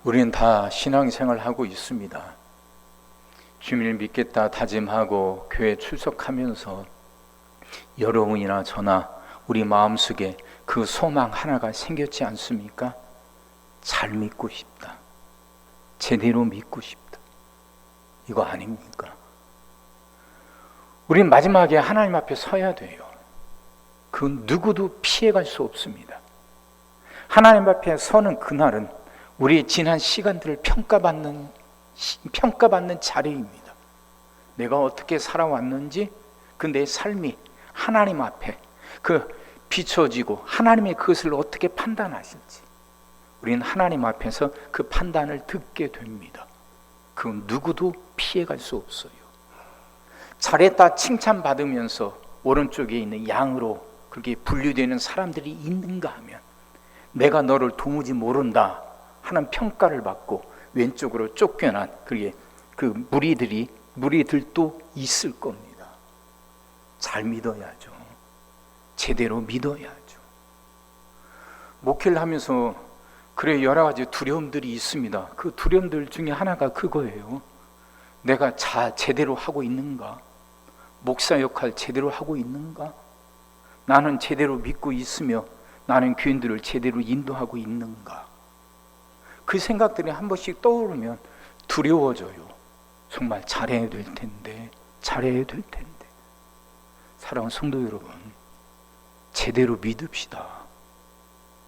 우리는 다 신앙생활 하고 있습니다. 주님을 믿겠다 다짐하고 교회 출석하면서 여러분이나 저나 우리 마음속에 그 소망 하나가 생겼지 않습니까? 잘 믿고 싶다, 제대로 믿고 싶다, 이거 아닙니까? 우린 마지막에 하나님 앞에 서야 돼요. 그 누구도 피해갈 수 없습니다. 하나님 앞에 서는 그날은 우리의 지난 시간들을 평가받는 자리입니다. 내가 어떻게 살아왔는지, 그 내 삶이 하나님 앞에 비춰지고 하나님의 그것을 어떻게 판단하실지 우리는 하나님 앞에서 그 판단을 듣게 됩니다. 그 누구도 피해갈 수 없어요. 잘했다 칭찬받으면서 오른쪽에 있는 양으로 그렇게 분류되는 사람들이 있는가 하면 내가 너를 도무지 모른다 하는 평가를 받고 왼쪽으로 쫓겨난 그 무리들도 있을 겁니다. 잘 믿어야죠. 제대로 믿어야죠. 목회를 하면서 여러 가지 두려움들이 있습니다. 그 두려움들 중에 하나가 그거예요. 내가 제대로 하고 있는가? 목사 역할 제대로 하고 있는가? 나는 제대로 믿고 있으며 나는 교인들을 제대로 인도하고 있는가? 그 생각들이 한 번씩 떠오르면 두려워져요. 정말 잘해야 될 텐데. 사랑하는 성도 여러분, 제대로 믿읍시다.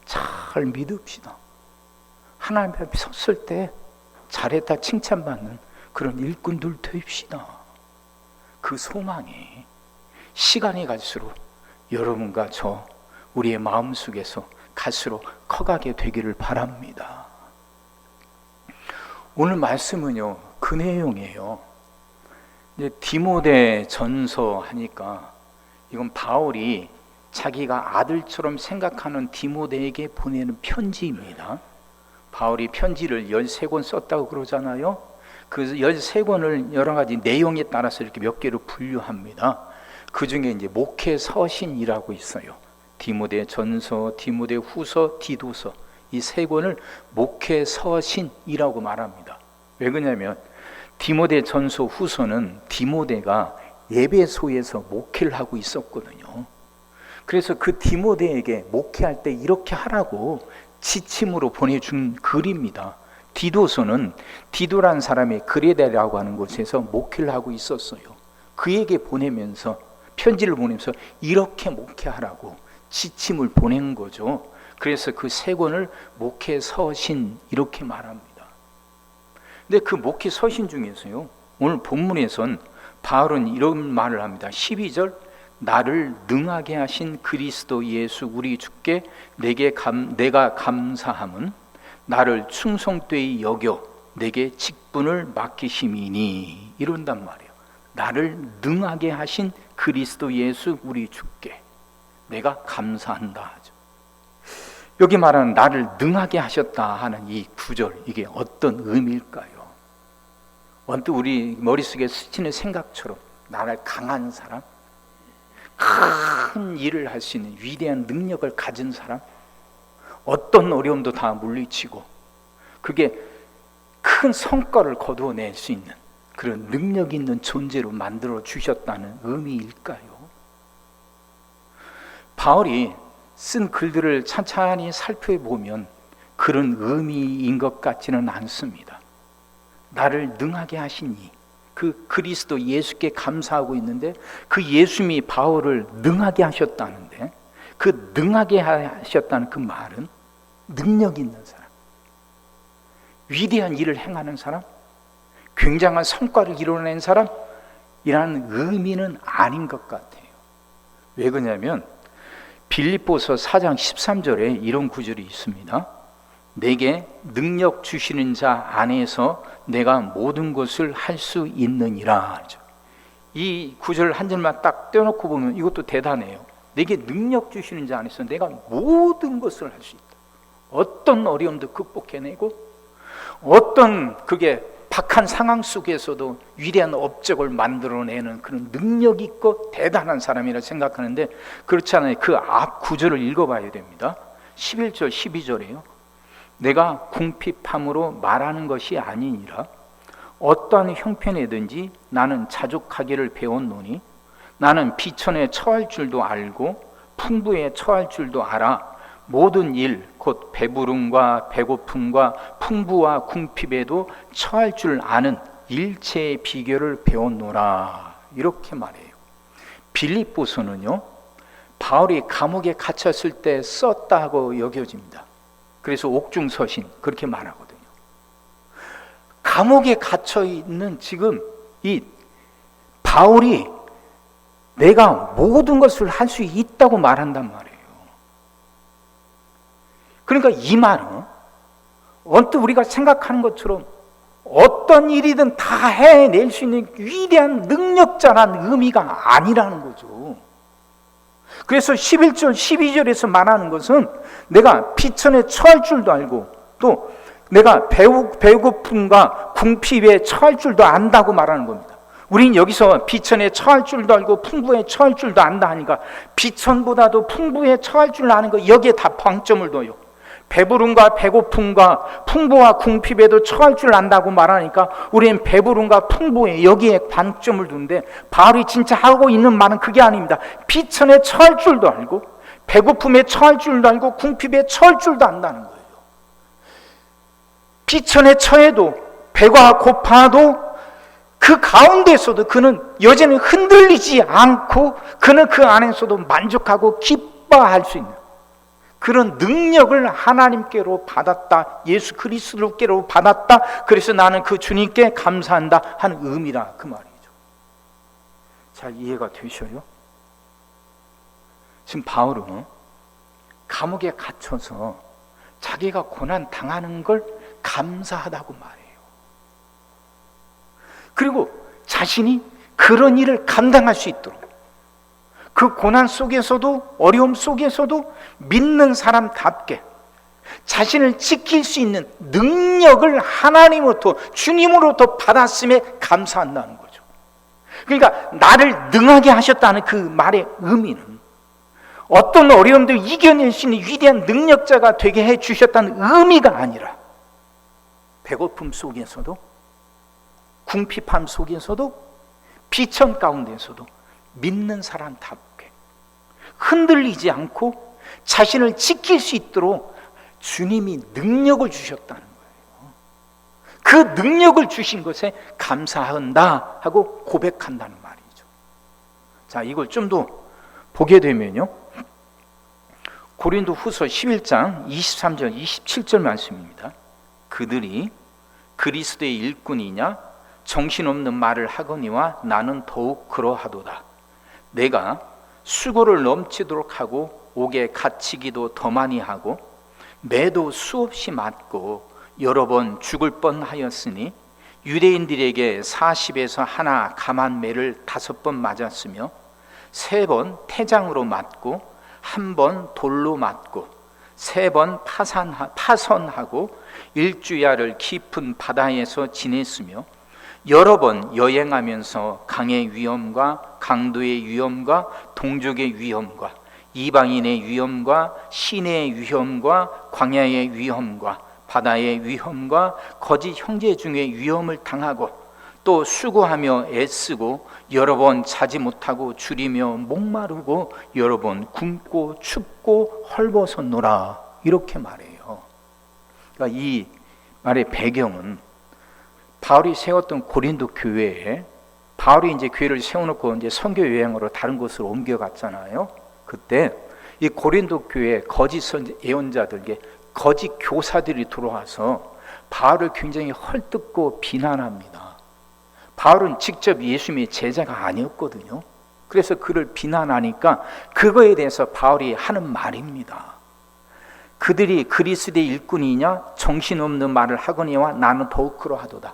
잘 믿읍시다. 하나님 앞에 섰을 때 잘했다 칭찬받는 그런 일꾼들 되십시다. 그 소망이 시간이 갈수록 여러분과 저 우리의 마음속에서 갈수록 커가게 되기를 바랍니다. 오늘 말씀은요, 그 내용이에요. 이제 디모데 전서 하니까 이건 바울이 자기가 아들처럼 생각하는 디모데에게 보내는 편지입니다. 바울이 편지를 13권 썼다고 그러잖아요. 그 13권을 여러 가지 내용에 따라서 이렇게 몇 개로 분류합니다. 그 중에 이제 목회 서신이라고 있어요. 디모데 전서, 디모데 후서, 디도서, 이 3권을 목회 서신이라고 말합니다. 왜 그러냐면 디모데 전서 후서는 디모데가 에베소에서 목회를 하고 있었거든요. 그래서 그 디모데에게 목회할 때 이렇게 하라고 지침으로 보내준 글입니다. 디도서는 디도라는 사람이 그레다라고 하는 곳에서 목회를 하고 있었어요. 그에게 편지를 보내면서 이렇게 목회하라고 지침을 보낸 거죠. 그래서 그 3권을 목회 서신 이렇게 말합니다. 근데 그 목회 서신 중에서요, 오늘 본문에선 바울은 이런 말을 합니다. 12절, 나를 능하게 하신 그리스도 예수 우리 주께 내가 감사함은 나를 충성되이 여겨 내게 직분을 맡기심이니, 이런단 말이에요. 나를 능하게 하신 그리스도 예수 우리 주께 내가 감사한다 하죠. 여기 말하는 나를 능하게 하셨다 하는 이 구절, 이게 어떤 의미일까요? 언뜻 우리 머릿속에 스치는 생각처럼 나를 강한 사람, 큰 일을 할 수 있는 위대한 능력을 가진 사람, 어떤 어려움도 다 물리치고 그게 큰 성과를 거두어낼 수 있는 그런 능력 있는 존재로 만들어 주셨다는 의미일까요? 바울이 쓴 글들을 찬찬히 살펴보면 그런 의미인 것 같지는 않습니다. 나를 능하게 하시니, 그 그리스도 예수께 감사하고 있는데 그 예수님이 바울을 능하게 하셨다는데, 그 능하게 하셨다는 그 말은 능력 있는 사람, 위대한 일을 행하는 사람, 굉장한 성과를 이뤄낸 사람이라는 의미는 아닌 것 같아요. 왜 그러냐면 빌립보서 4장 13절에 이런 구절이 있습니다. 내게 능력 주시는 자 안에서 내가 모든 것을 할 수 있느니라. 이 구절 한 절만 딱 떼어놓고 보면 이것도 대단해요. 내게 능력 주시는 자 안에서 내가 모든 것을 할 수 있다. 어떤 어려움도 극복해내고 어떤 그게 박한 상황 속에서도 위대한 업적을 만들어내는 그런 능력 있고 대단한 사람이라 생각하는데, 그렇지 않아요. 그 앞 구절을 읽어봐야 됩니다. 11절 12절이에요. 내가 궁핍함으로 말하는 것이 아니니라. 어떠한 형편이든지 나는 자족하기를 배웠노니 나는 비천에 처할 줄도 알고 풍부에 처할 줄도 알아. 모든 일 곧 배부름과 배고픔과 풍부와 궁핍에도 처할 줄 아는 일체의 비결을 배웠노라. 이렇게 말해요. 빌립보서는요, 바울이 감옥에 갇혔을 때 썼다고 여겨집니다. 그래서 옥중서신 그렇게 말하거든요. 감옥에 갇혀 있는 지금 이 바울이 내가 모든 것을 할 수 있다고 말한단 말이에요. 그러니까 이 말은 언뜻 우리가 생각하는 것처럼 어떤 일이든 다 해낼 수 있는 위대한 능력자라는 의미가 아니라는 거죠. 그래서 11절, 12절에서 말하는 것은 내가 비천에 처할 줄도 알고 또 내가 배고픔과 궁핍에 처할 줄도 안다고 말하는 겁니다. 우린 여기서 비천에 처할 줄도 알고 풍부에 처할 줄도 안다 하니까 비천보다도 풍부에 처할 줄 아는 거, 여기에 다 방점을 둬요. 배부름과 배고픔과 풍부와 궁핍에도 처할 줄 안다고 말하니까 우리는 배부름과 풍부에 여기에 방점을 두는데, 바울이 진짜 하고 있는 말은 그게 아닙니다. 비천에 처할 줄도 알고 배고픔에 처할 줄도 알고 궁핍에 처할 줄도 안다는 거예요. 비천에 처해도 배가 고파도 그 가운데서도 그는 여전히 흔들리지 않고 그는 그 안에서도 만족하고 기뻐할 수 있는 그런 능력을 하나님께로 받았다, 예수 그리스도께로 받았다, 그래서 나는 그 주님께 감사한다 하는 의미라 그 말이죠. 잘 이해가 되셔요? 지금 바울은 감옥에 갇혀서 자기가 고난 당하는 걸 감사하다고 말해요. 그리고 자신이 그런 일을 감당할 수 있도록 그 고난 속에서도 어려움 속에서도 믿는 사람답게 자신을 지킬 수 있는 능력을 하나님으로부터 주님으로부터 받았음에 감사한다는 거죠. 그러니까 나를 능하게 하셨다는 그 말의 의미는 어떤 어려움도 이겨낼 수 있는 위대한 능력자가 되게 해주셨다는 의미가 아니라 배고픔 속에서도 궁핍함 속에서도 비천 가운데서도 믿는 사람답게 흔들리지 않고 자신을 지킬 수 있도록 주님이 능력을 주셨다는 거예요. 그 능력을 주신 것에 감사한다 하고 고백한다는 말이죠. 자, 이걸 좀 더 보게 되면요, 고린도 후서 11장 23절 27절 말씀입니다. 그들이 그리스도의 일꾼이냐 정신없는 말을 하거니와 나는 더욱 그러하도다. 내가 수고를 넘치도록 하고 옥에 갇히기도 더 많이 하고 매도 수없이 맞고 여러 번 죽을 뻔하였으니 유대인들에게 40에서 하나 감한 매를 5번 맞았으며 3번 태장으로 맞고 1번 돌로 맞고 3번 파선하고 일주야를 깊은 바다에서 지냈으며 여러 번 여행하면서 강의 위험과 강도의 위험과 동족의 위험과 이방인의 위험과 시내의 위험과 광야의 위험과 바다의 위험과 거짓 형제 중의 위험을 당하고 또 수고하며 애쓰고 여러 번 자지 못하고 줄이며 목마르고 여러 번 굶고 춥고 헐벗었노라. 이렇게 말해요. 그러니까 이 말의 배경은 바울이 세웠던 고린도 교회에 바울이 이제 교회를 세워놓고 이제 선교 여행으로 다른 곳으로 옮겨갔잖아요. 그때 이 고린도 교회 거짓 예언자들에게 거짓 교사들이 들어와서 바울을 굉장히 헐뜯고 비난합니다. 바울은 직접 예수님의 제자가 아니었거든요. 그래서 그를 비난하니까 그거에 대해서 바울이 하는 말입니다. 그들이 그리스도의 일꾼이냐 정신없는 말을 하거니와 나는 더욱 그러하도다.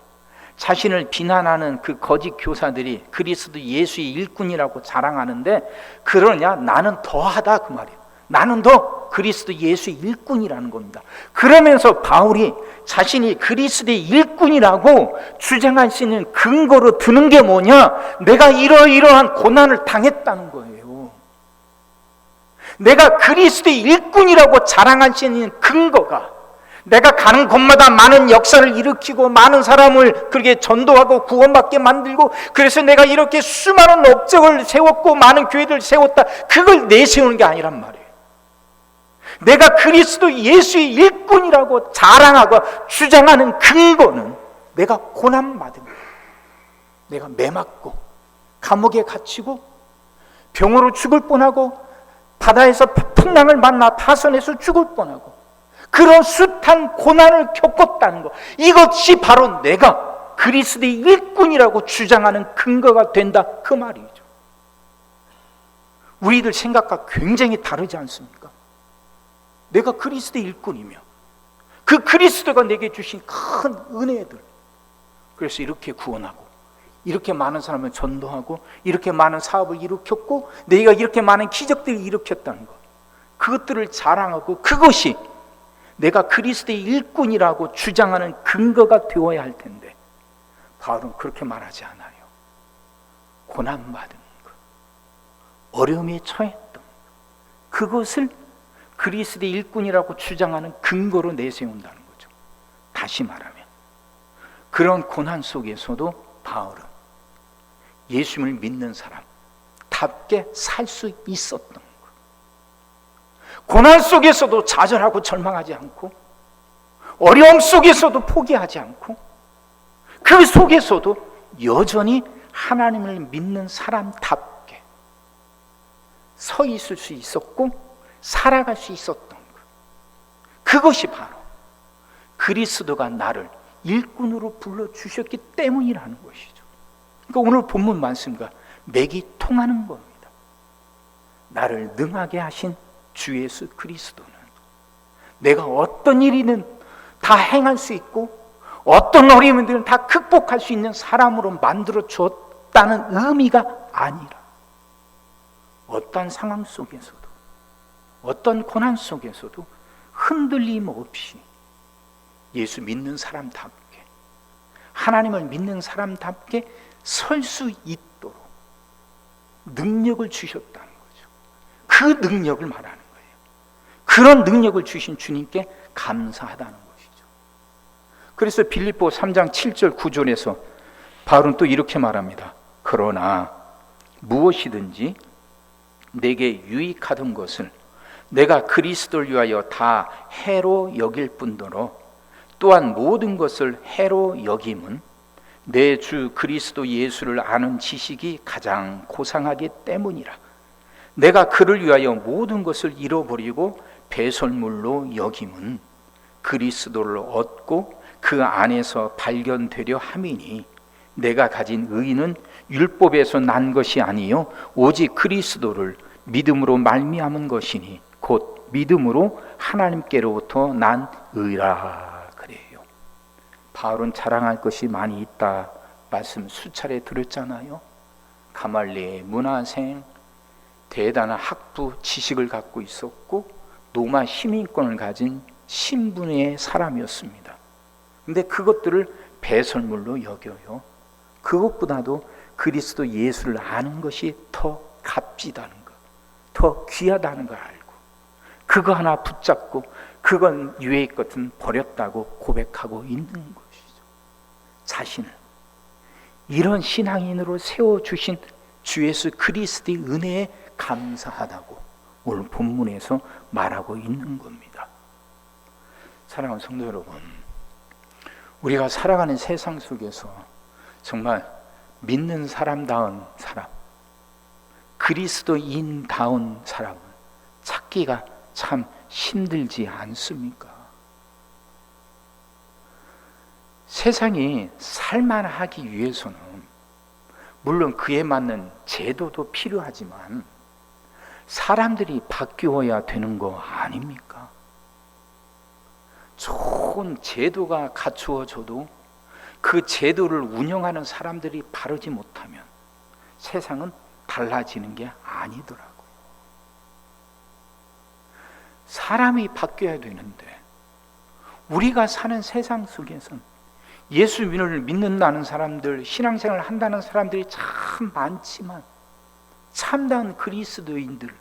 자신을 비난하는 그 거짓 교사들이 그리스도 예수의 일꾼이라고 자랑하는데 그러냐? 나는 더하다 그 말이에요. 나는 더 그리스도 예수의 일꾼이라는 겁니다. 그러면서 바울이 자신이 그리스도의 일꾼이라고 주장할 수 있는 근거로 드는 게 뭐냐? 내가 이러이러한 고난을 당했다는 거예요. 내가 그리스도의 일꾼이라고 자랑할 수 있는 근거가 내가 가는 곳마다 많은 역사를 일으키고 많은 사람을 그렇게 전도하고 구원받게 만들고, 그래서 내가 이렇게 수많은 업적을 세웠고 많은 교회를 세웠다, 그걸 내세우는 게 아니란 말이에요. 내가 그리스도 예수의 일꾼이라고 자랑하고 주장하는 근거는 내가 고난받은 거예요. 내가 매 맞고 감옥에 갇히고 병으로 죽을 뻔하고 바다에서 풍랑을 만나 파선해서 죽을 뻔하고 그런 숱한 고난을 겪었다는 것, 이것이 바로 내가 그리스도의 일꾼이라고 주장하는 근거가 된다, 그 말이죠. 우리들 생각과 굉장히 다르지 않습니까? 내가 그리스도의 일꾼이며 그 그리스도가 내게 주신 큰 은혜들, 그래서 이렇게 구원하고 이렇게 많은 사람을 전도하고 이렇게 많은 사업을 일으켰고 내가 이렇게 많은 기적들을 일으켰다는 것, 그것들을 자랑하고 그것이 내가 그리스도의 일꾼이라고 주장하는 근거가 되어야 할 텐데, 바울은 그렇게 말하지 않아요. 고난받은 것, 어려움에 처했던 것, 그것을 그리스도의 일꾼이라고 주장하는 근거로 내세운다는 거죠. 다시 말하면 그런 고난 속에서도 바울은 예수님을 믿는 사람답게 살 수 있었던 것, 고난 속에서도 좌절하고 절망하지 않고 어려움 속에서도 포기하지 않고 그 속에서도 여전히 하나님을 믿는 사람답게 서 있을 수 있었고 살아갈 수 있었던 것, 그것이 바로 그리스도가 나를 일꾼으로 불러주셨기 때문이라는 것이죠. 그러니까 오늘 본문 말씀과 맥이 통하는 겁니다. 나를 능하게 하신 주 예수 그리스도는 내가 어떤 일이든 다 행할 수 있고 어떤 어려움들은 다 극복할 수 있는 사람으로 만들어 주었다는 의미가 아니라, 어떤 상황 속에서도 어떤 고난 속에서도 흔들림 없이 예수 믿는 사람답게, 하나님을 믿는 사람답게 설 수 있도록 능력을 주셨다는 거죠. 그 능력을 말하는 거예요. 그런 능력을 주신 주님께 감사하다는 것이죠. 그래서 빌립보 3장 7절 9절에서 바울은 또 이렇게 말합니다. 그러나 무엇이든지 내게 유익하던 것을 내가 그리스도를 위하여 다 해로 여길 뿐더러 또한 모든 것을 해로 여김은 내 주 그리스도 예수를 아는 지식이 가장 고상하기 때문이라. 내가 그를 위하여 모든 것을 잃어버리고 배설물로 여김은 그리스도를 얻고 그 안에서 발견되려 함이니 내가 가진 의는 율법에서 난 것이 아니요 오직 그리스도를 믿음으로 말미암은 것이니 곧 믿음으로 하나님께로부터 난 의라. 그래요. 바울은 자랑할 것이 많이 있다 말씀 수차례 드렸잖아요. 가말리엘 문화생, 대단한 학부 지식을 갖고 있었고 로마 시민권을 가진 신분의 사람이었습니다. 근데 그것들을 배설물로 여겨요. 그것보다도 그리스도 예수를 아는 것이 더 값지다는 것, 더 귀하다는 걸 알고 그거 하나 붙잡고 그건 유해의 것은 버렸다고 고백하고 있는 것이죠. 자신을 이런 신앙인으로 세워주신 주 예수 그리스도의 은혜에 감사하다고 오늘 본문에서 말하고 있는 겁니다. 사랑하는 성도 여러분, 우리가 살아가는 세상 속에서 정말 믿는 사람다운 사람, 그리스도인다운 사람을 찾기가 참 힘들지 않습니까? 세상이 살만하기 위해서는 물론 그에 맞는 제도도 필요하지만 사람들이 바뀌어야 되는 거 아닙니까? 좋은 제도가 갖추어져도 그 제도를 운영하는 사람들이 바르지 못하면 세상은 달라지는 게 아니더라고요. 사람이 바뀌어야 되는데 우리가 사는 세상 속에선 예수님을 믿는다는 사람들, 신앙생활을 한다는 사람들이 참 많지만 참다운 그리스도인들,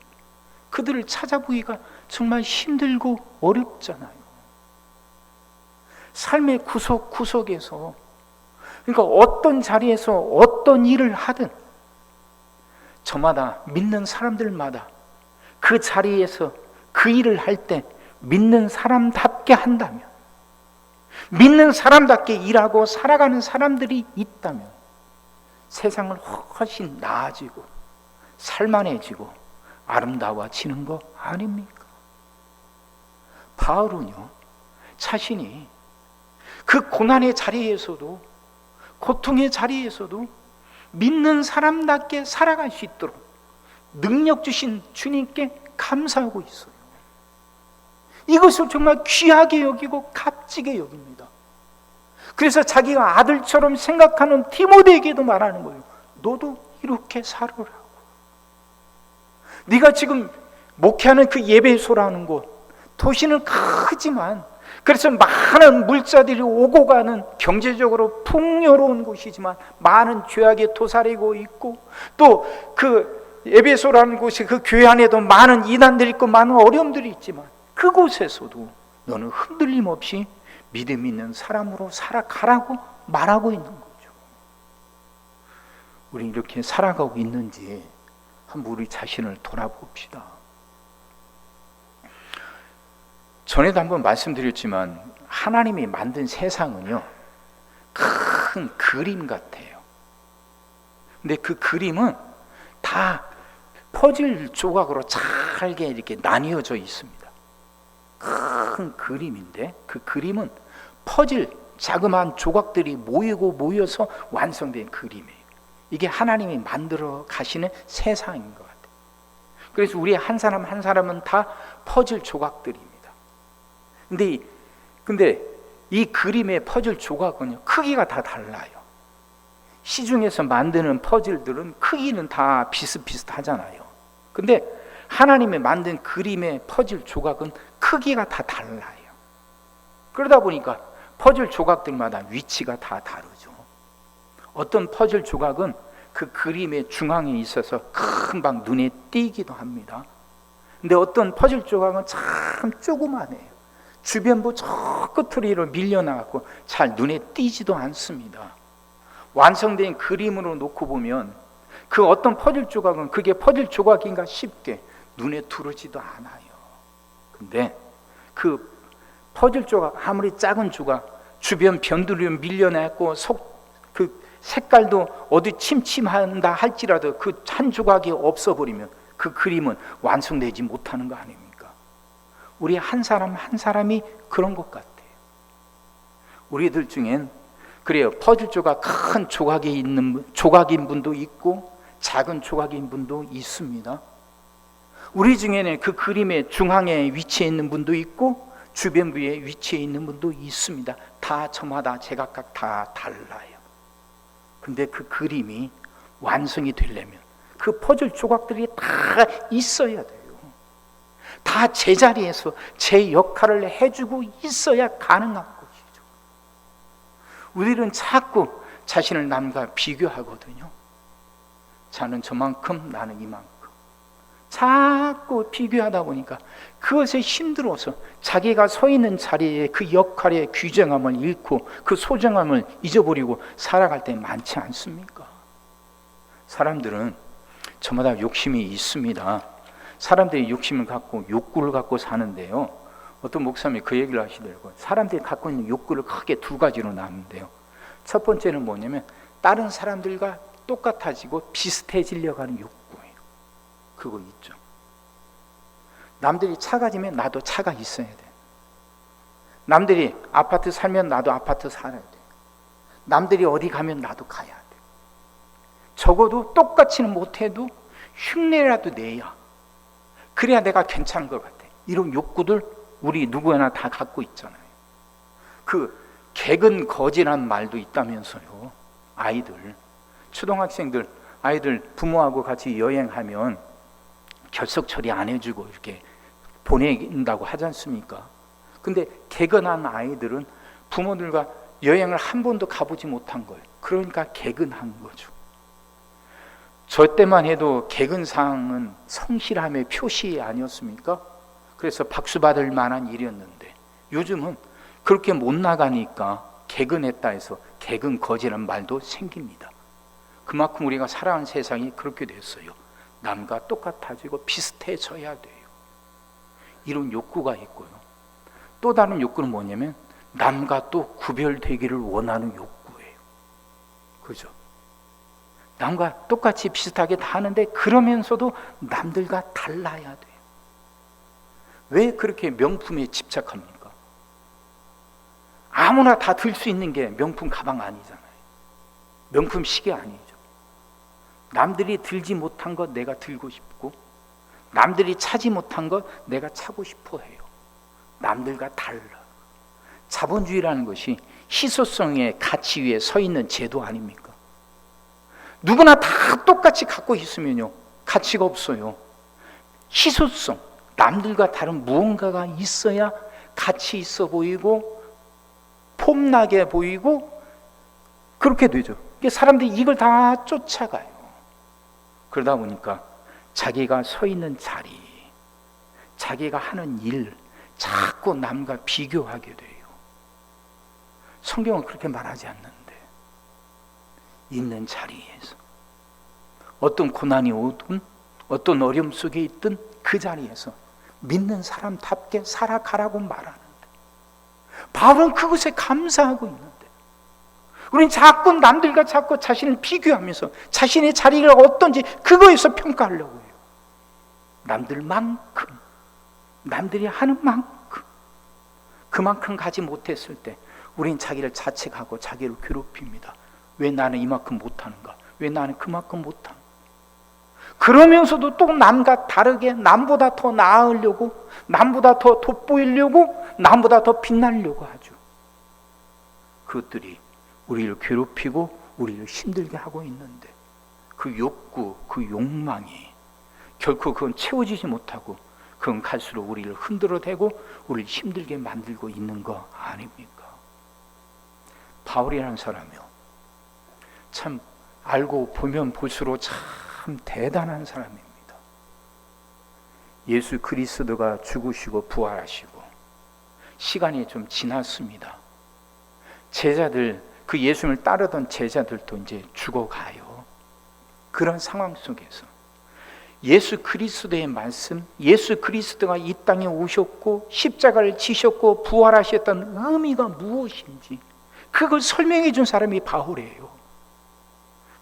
그들을 찾아보기가 정말 힘들고 어렵잖아요. 삶의 구석구석에서, 그러니까 어떤 자리에서 어떤 일을 하든 저마다, 믿는 사람들마다 그 자리에서 그 일을 할 때 믿는 사람답게 한다면, 믿는 사람답게 일하고 살아가는 사람들이 있다면 세상을 훨씬 나아지고 살만해지고 아름다워지는 거 아닙니까? 바울은요, 자신이 그 고난의 자리에서도, 고통의 자리에서도 믿는 사람답게 살아갈 수 있도록 능력 주신 주님께 감사하고 있어요. 이것을 정말 귀하게 여기고 값지게 여깁니다. 그래서 자기가 아들처럼 생각하는 디모데에게도 말하는 거예요. 너도 이렇게 살으라고. 네가 지금 목회하는 그 예배소라는 곳, 도시는 크지만, 그래서 많은 물자들이 오고 가는 경제적으로 풍요로운 곳이지만 많은 죄악에 도사리고 있고, 또 그 에베소라는 곳이 그 교회 안에도 많은 이단들이 있고 많은 어려움들이 있지만 그곳에서도 너는 흔들림 없이 믿음 있는 사람으로 살아가라고 말하고 있는 거죠. 우리 이렇게 살아가고 있는지 한번 우리 자신을 돌아봅시다. 전에도 한번 말씀드렸지만 하나님이 만든 세상은요, 큰 그림 같아요. 근데 그 그림은 다 퍼즐 조각으로 잘게 이렇게 나뉘어져 있습니다. 큰 그림인데 그 그림은 퍼즐, 자그마한 조각들이 모여서 완성된 그림이에요. 이게 하나님이 만들어 가시는 세상인 것 같아요. 그래서 우리 한 사람 한 사람은 다 퍼즐 조각들입니다. 근데 이 그림의 퍼즐 조각은요, 크기가 다 달라요. 시중에서 만드는 퍼즐들은 크기는 다 비슷비슷하잖아요. 근데 하나님이 만든 그림의 퍼즐 조각은 크기가 다 달라요. 그러다 보니까 퍼즐 조각들마다 위치가 다 다르죠. 어떤 퍼즐 조각은 그 그림의 중앙에 있어서 금방 눈에 띄기도 합니다. 근데 어떤 퍼즐 조각은 참 조그만해요. 주변부 저 끝으로 밀려나갖고 잘 눈에 띄지도 않습니다. 완성된 그림으로 놓고 보면 그 어떤 퍼즐 조각은 그게 퍼즐 조각인가 싶게 눈에 들어오지도 않아요. 근데 그 퍼즐 조각, 아무리 작은 조각, 주변 변두리로 밀려나고 그 색깔도 어디 침침한다 할지라도 그 한 조각이 없어버리면 그 그림은 완성되지 못하는 거 아닙니까? 우리 한 사람 한 사람이 그런 것 같아요. 우리들 중엔 그래요, 퍼즐 조각 큰 조각인 분도 있고 작은 조각인 분도 있습니다. 우리 중에는 그 그림의 중앙에 위치해 있는 분도 있고 주변부에 위치해 있는 분도 있습니다. 다 저마다 제각각 다 달라요. 근데 그 그림이 완성이 되려면 그 퍼즐 조각들이 다 있어야 돼요. 다 제자리에서 제 역할을 해주고 있어야 가능한 것이죠. 우리는 자꾸 자신을 남과 비교하거든요. 자는 저만큼, 나는 이만큼. 자꾸 비교하다 보니까 그것에 힘들어서 자기가 서 있는 자리에 그 역할의 귀중함을 잃고 그 소중함을 잊어버리고 살아갈 때 많지 않습니까? 사람들은 저마다 욕심이 있습니다. 사람들이 욕심을 갖고 욕구를 갖고 사는데요, 어떤 목사님이 그 얘기를 하시더라고요. 사람들이 갖고 있는 욕구를 크게 두 가지로 나누는데요, 첫 번째는 뭐냐면 다른 사람들과 똑같아지고 비슷해지려고 하는 욕구예요. 그거 있죠. 남들이 차가 지면 나도 차가 있어야 돼. 남들이 아파트 살면 나도 아파트 살아야 돼. 남들이 어디 가면 나도 가야 돼. 적어도 똑같이는 못해도 흉내라도 내야, 그래야 내가 괜찮은 것 같아. 이런 욕구들 우리 누구나 다 갖고 있잖아요. 그 객은 거지란 말도 있다면서요. 아이들, 초등학생들 아이들 부모하고 같이 여행하면 결석 처리 안 해주고 이렇게 보낸다고 하지 않습니까? 근데 개근한 아이들은 부모들과 여행을 한 번도 가보지 못한 거예요. 그러니까 개근한 거죠. 저 때만 해도 개근상은 성실함의 표시 아니었습니까? 그래서 박수 받을 만한 일이었는데 요즘은 그렇게 못 나가니까 개근했다 해서 개근 거지란 말도 생깁니다. 그만큼 우리가 살아가는 세상이 그렇게 됐어요. 남과 똑같아지고 비슷해져야 돼요. 이런 욕구가 있고요. 또 다른 욕구는 뭐냐면 남과 또 구별되기를 원하는 욕구예요. 그죠? 남과 똑같이 비슷하게 다 하는데 그러면서도 남들과 달라야 돼요. 왜 그렇게 명품에 집착합니까? 아무나 다 들 수 있는 게 명품 가방 아니잖아요. 명품 시계 아니죠. 남들이 들지 못한 것 내가 들고 싶고, 남들이 차지 못한 것 내가 차고 싶어 해요. 남들과 달라. 자본주의라는 것이 희소성의 가치 위에 서 있는 제도 아닙니까? 누구나 다 똑같이 갖고 있으면요, 가치가 없어요. 희소성, 남들과 다른 무언가가 있어야 가치 있어 보이고 폼나게 보이고 그렇게 되죠. 사람들이 이걸 다 쫓아가요. 그러다 보니까 자기가 서 있는 자리, 자기가 하는 일, 자꾸 남과 비교하게 돼요. 성경은 그렇게 말하지 않는데, 있는 자리에서 어떤 고난이 오든 어떤 어려움 속에 있든 그 자리에서 믿는 사람답게 살아가라고 말하는데, 바울은 그것에 감사하고 있는데, 우리는 자꾸 남들과 자꾸 자신을 비교하면서 자신의 자리가 어떤지 그거에서 평가하려고 해요. 남들만큼, 남들이 하는 만큼, 그만큼 가지 못했을 때 우리는 자기를 자책하고 자기를 괴롭힙니다. 왜 나는 이만큼 못하는가? 왜 나는 그만큼 못하는가? 그러면서도 또 남과 다르게 남보다 더 나으려고, 남보다 더 돋보이려고, 남보다 더 빛나려고 하죠. 그것들이 우리를 괴롭히고 우리를 힘들게 하고 있는데, 그 욕구, 그 욕망이 결코 그건 채워지지 못하고 그건 갈수록 우리를 흔들어대고 우리를 힘들게 만들고 있는 거 아닙니까? 바울이라는 사람이요, 참 알고 보면 볼수록 참 대단한 사람입니다. 예수 그리스도가 죽으시고 부활하시고 시간이 좀 지났습니다. 제자들, 그 예수님을 따르던 제자들도 이제 죽어가요. 그런 상황 속에서 예수 그리스도의 말씀, 예수 그리스도가 이 땅에 오셨고 십자가를 지셨고 부활하셨다는 의미가 무엇인지 그걸 설명해 준 사람이 바울이에요.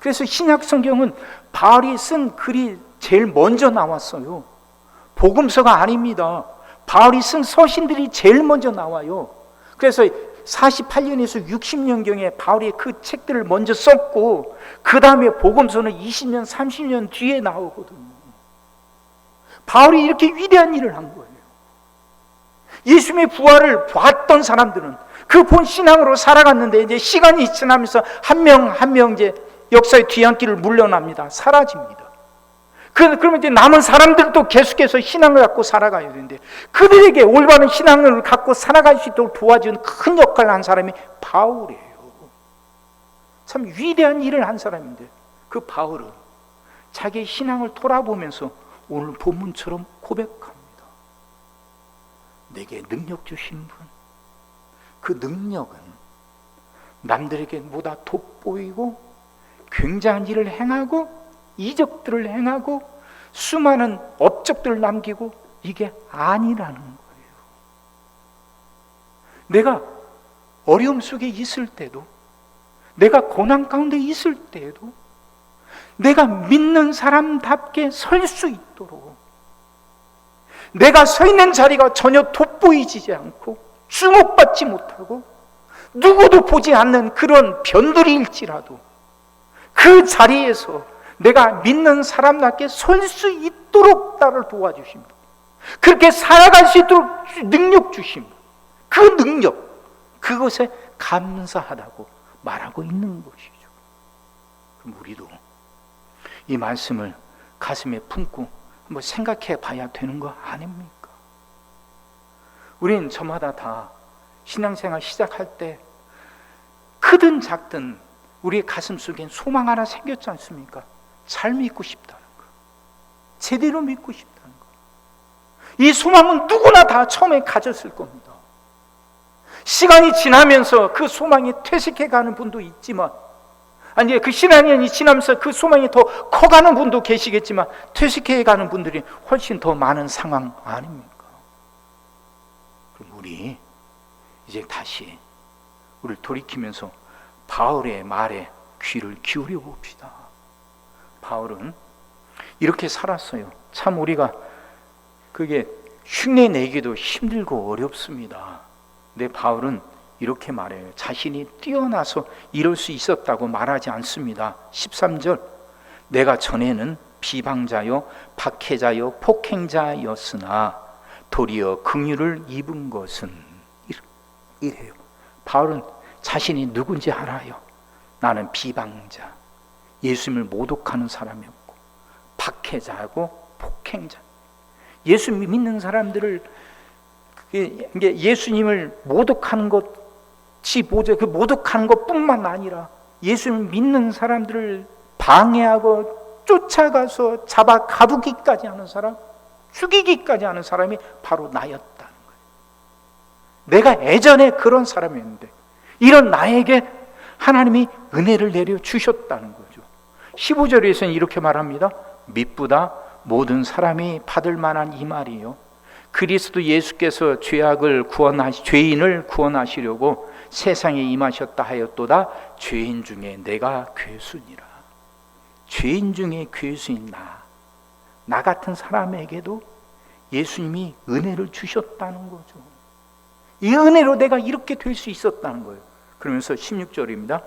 그래서 신약 성경은 바울이 쓴 글이 제일 먼저 나왔어요. 복음서가 아닙니다. 바울이 쓴 서신들이 제일 먼저 나와요. 그래서 48년에서 60년경에 바울이 그 책들을 먼저 썼고 그 다음에 복음서는 20년, 30년 뒤에 나오거든요. 바울이 이렇게 위대한 일을 한 거예요. 예수님의 부활을 봤던 사람들은 그 본 신앙으로 살아갔는데 이제 시간이 지나면서 한 명 한 명 이제 역사의 뒤안길을 물러납니다. 사라집니다. 그러면 이제 남은 사람들도 계속해서 신앙을 갖고 살아가야 되는데 그들에게 올바른 신앙을 갖고 살아갈 수 있도록 도와준 큰 역할을 한 사람이 바울이에요. 참 위대한 일을 한 사람인데 그 바울은 자기의 신앙을 돌아보면서 오늘 본문처럼 고백합니다. 내게 능력 주신 분, 그 능력은 남들에게 보다 돋보이고 굉장한 일을 행하고 이적들을 행하고 수많은 업적들을 남기고 이게 아니라는 거예요. 내가 어려움 속에 있을 때도, 내가 고난 가운데 있을 때에도 내가 믿는 사람답게 설 수 있도록, 내가 서 있는 자리가 전혀 돋보이지 않고 주목받지 못하고 누구도 보지 않는 그런 변두리일지라도 그 자리에서 내가 믿는 사람답게 설 수 있도록 나를 도와주십니다. 그렇게 살아갈 수 있도록 능력 주십니다. 그 능력, 그것에 감사하다고 말하고 있는 것이죠. 그럼 우리도 이 말씀을 가슴에 품고 한번 생각해 봐야 되는 거 아닙니까? 우리는 저마다 다 신앙생활 시작할 때 크든 작든 우리의 가슴 속엔 소망 하나 생겼지 않습니까? 잘 믿고 싶다는 거, 제대로 믿고 싶다는 거. 이 소망은 누구나 다 처음에 가졌을 겁니다. 시간이 지나면서 그 소망이 퇴색해 가는 분도 있지만, 아니 그 시간이 지나면서 그 소망이 더 커가는 분도 계시겠지만 퇴색해 가는 분들이 훨씬 더 많은 상황 아닙니까? 그럼 우리 이제 다시 우리를 돌이키면서 바울의 말에 귀를 기울여 봅시다. 바울은 이렇게 살았어요. 참 우리가 그게 흉내 내기도 힘들고 어렵습니다. 근데 바울은 이렇게 말해요. 자신이 뛰어나서 이럴 수 있었다고 말하지 않습니다. 13절, 내가 전에는 비방자요 박해자요 폭행자였으나 도리어 긍휼을 입은 것은, 이래요. 바울은 자신이 누군지 알아요. 나는 비방자, 예수님을 모독하는 사람이었고, 박해자고 폭행자. 예수 믿는 사람들을, 예수님을 모독하는 것이 뭐죠? 그 모독하는 것뿐만 아니라 예수님을 믿는 사람들을 방해하고 쫓아가서 잡아 가두기까지 하는 사람, 죽이기까지 하는 사람이 바로 나였다는 거예요. 내가 예전에 그런 사람이었는데 이런 나에게 하나님이 은혜를 내려 주셨다는 거죠. 15절에서는 이렇게 말합니다. mit보다 모든 사람이 받을 만한 이 말이요, 그리스도 예수께서 죄인을 구원하시려고 세상에 임하셨다 하였도다. 죄인 중에 내가 괴수니라. 죄인 중에 괴수인 나 같은 사람에게도 예수님이 은혜를 주셨다는 거죠. 이 은혜로 내가 이렇게 될 수 있었다는 거예요. 그러면서 16절입니다.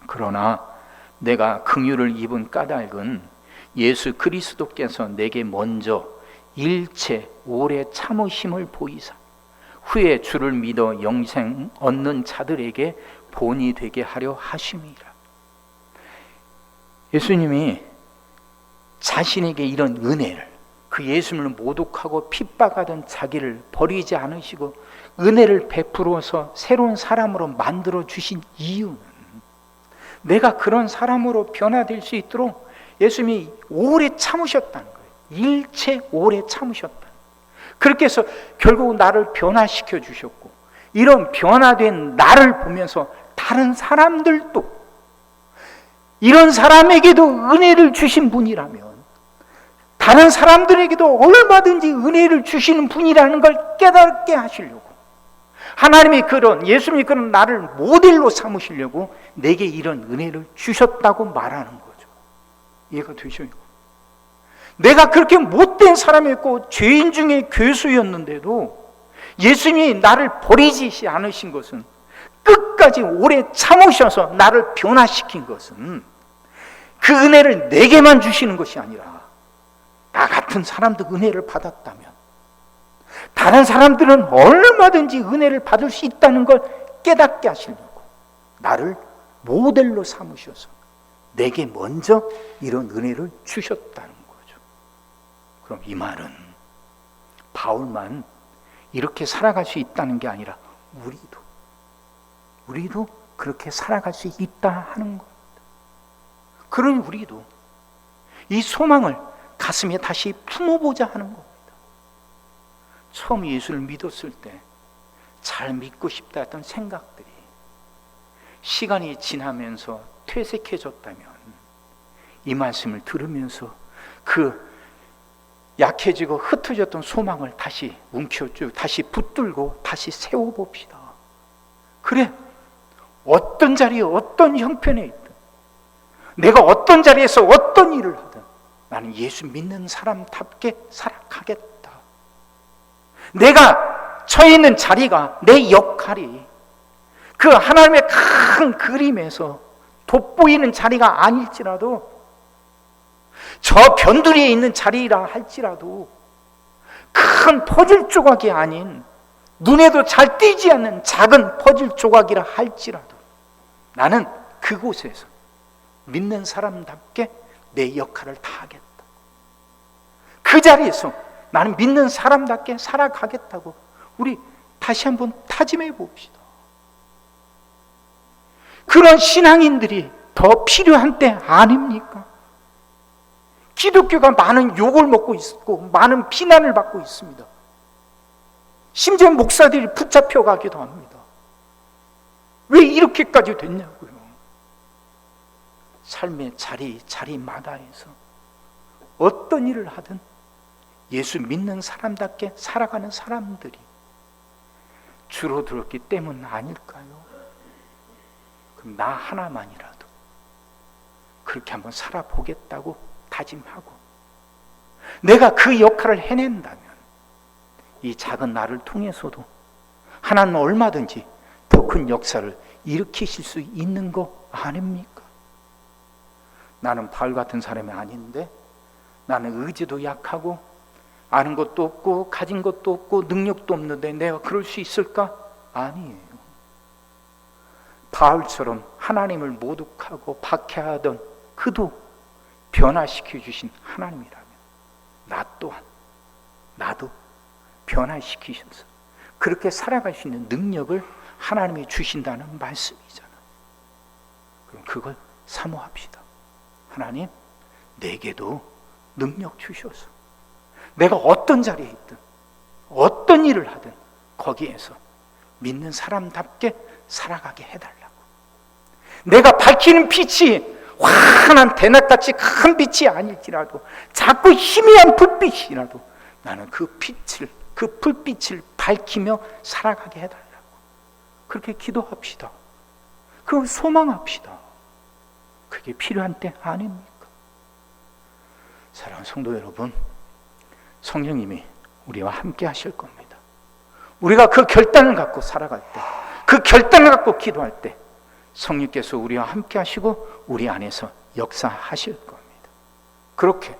그러나 내가 긍휼을 입은 까닭은 예수 그리스도께서 내게 먼저 일체 오래 참으심을 보이사 후에 주를 믿어 영생 얻는 자들에게 본이 되게 하려 하심이라. 예수님이 자신에게 이런 은혜를, 그 예수님을 모독하고 핍박하던 자기를 버리지 않으시고 은혜를 베풀어서 새로운 사람으로 만들어 주신 이유는, 내가 그런 사람으로 변화될 수 있도록 예수님이 오래 참으셨다는 거예요. 일체 오래 참으셨다. 그렇게 해서 결국 나를 변화시켜 주셨고, 이런 변화된 나를 보면서 다른 사람들도 이런 사람에게도 은혜를 주신 분이라면 다른 사람들에게도 얼마든지 은혜를 주시는 분이라는 걸 깨닫게 하시려고, 하나님이 예수님이 그런 나를 모델로 삼으시려고 내게 이런 은혜를 주셨다고 말하는 거죠. 이해가 되셔요? 내가 그렇게 못된 사람이었고 죄인 중에 괴수였는데도 예수님이 나를 버리지 않으신 것은, 끝까지 오래 참으셔서 나를 변화시킨 것은 그 은혜를 내게만 주시는 것이 아니라 나 같은 사람도 은혜를 받았다면 다른 사람들은 얼마든지 은혜를 받을 수 있다는 걸 깨닫게 하시려고 나를 모델로 삼으셔서 내게 먼저 이런 은혜를 주셨다는 거죠. 그럼 이 말은 바울만 이렇게 살아갈 수 있다는 게 아니라 우리도 그렇게 살아갈 수 있다 하는 겁니다. 그러니 우리도 이 소망을 가슴에 다시 품어보자 하는 겁니다. 처음 예수를 믿었을 때 잘 믿고 싶다 했던 생각들이 시간이 지나면서 퇴색해졌다면, 이 말씀을 들으면서 그 약해지고 흩어졌던 소망을 다시 움켜쥐고 다시 붙들고 다시 세워봅시다. 그래, 어떤 자리에 어떤 형편에 있든, 내가 어떤 자리에서 어떤 일을 하든 나는 예수 믿는 사람답게 살아가겠다. 내가 처해 있는 자리가, 내 역할이 그 하나님의 큰 그림에서 돋보이는 자리가 아닐지라도, 저 변두리에 있는 자리라 할지라도, 큰 퍼즐 조각이 아닌 눈에도 잘 띄지 않는 작은 퍼즐 조각이라 할지라도 나는 그곳에서 믿는 사람답게 내 역할을 다하겠다. 그 자리에서 나는 믿는 사람답게 살아가겠다고 우리 다시 한번 다짐해 봅시다. 그런 신앙인들이 더 필요한 때 아닙니까? 기독교가 많은 욕을 먹고 있고 많은 비난을 받고 있습니다. 심지어 목사들이 붙잡혀 가기도 합니다. 왜 이렇게까지 됐냐고요. 삶의 자리마다에서 어떤 일을 하든 예수 믿는 사람답게 살아가는 사람들이 줄어들었기 때문 아닐까요? 그럼 나 하나만이라도 그렇게 한번 살아보겠다고 다짐하고 내가 그 역할을 해낸다면 이 작은 나를 통해서도 하나님은 얼마든지 더 큰 역사를 일으키실 수 있는 거 아닙니까? 나는 바울 같은 사람이 아닌데, 나는 의지도 약하고 아는 것도 없고 가진 것도 없고 능력도 없는데 내가 그럴 수 있을까? 아니에요. 바울처럼 하나님을 모독하고 박해하던 그도 변화시켜 주신 하나님이라면 나 또한, 나도 변화시키셔서 그렇게 살아갈 수 있는 능력을 하나님이 주신다는 말씀이잖아요. 그럼 그걸 사모합시다. 하나님, 내게도 능력 주셔서 내가 어떤 자리에 있든 어떤 일을 하든 거기에서 믿는 사람답게 살아가게 해달라고. 내가 밝히는 빛이 환한 대낮같이 큰 빛이 아닐지라도 자꾸 희미한 불빛이라도 나는 그 빛을, 그 불빛을 밝히며 살아가게 해달라고. 그렇게 기도합시다. 그걸 소망합시다. 그게 필요한 때 아닙니까? 사랑하는 성도 여러분, 성령님이 우리와 함께 하실 겁니다. 우리가 그 결단을 갖고 살아갈 때, 그 결단을 갖고 기도할 때 성령께서 우리와 함께 하시고 우리 안에서 역사하실 겁니다. 그렇게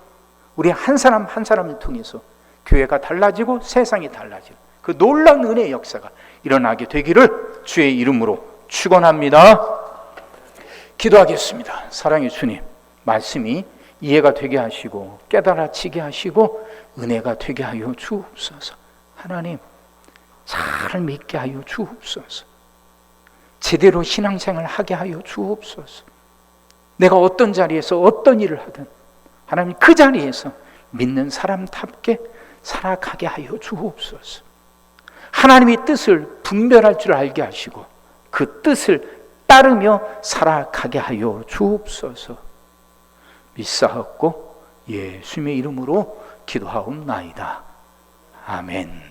우리 한 사람 한 사람을 통해서 교회가 달라지고 세상이 달라지는 그 놀라운 은혜의 역사가 일어나게 되기를 주의 이름으로 축원합니다. 기도하겠습니다. 사랑의 주님, 말씀이 이해가 되게 하시고 깨달아지게 하시고 은혜가 되게 하여 주옵소서. 하나님, 잘 믿게 하여 주옵소서. 제대로 신앙생활 하게 하여 주옵소서. 내가 어떤 자리에서 어떤 일을 하든 하나님 그 자리에서 믿는 사람답게 살아가게 하여 주옵소서. 하나님의 뜻을 분별할 줄 알게 하시고 그 뜻을 따르며 살아가게 하여 주옵소서. 믿사옵고 예수님의 이름으로 기도하옵나이다. 아멘.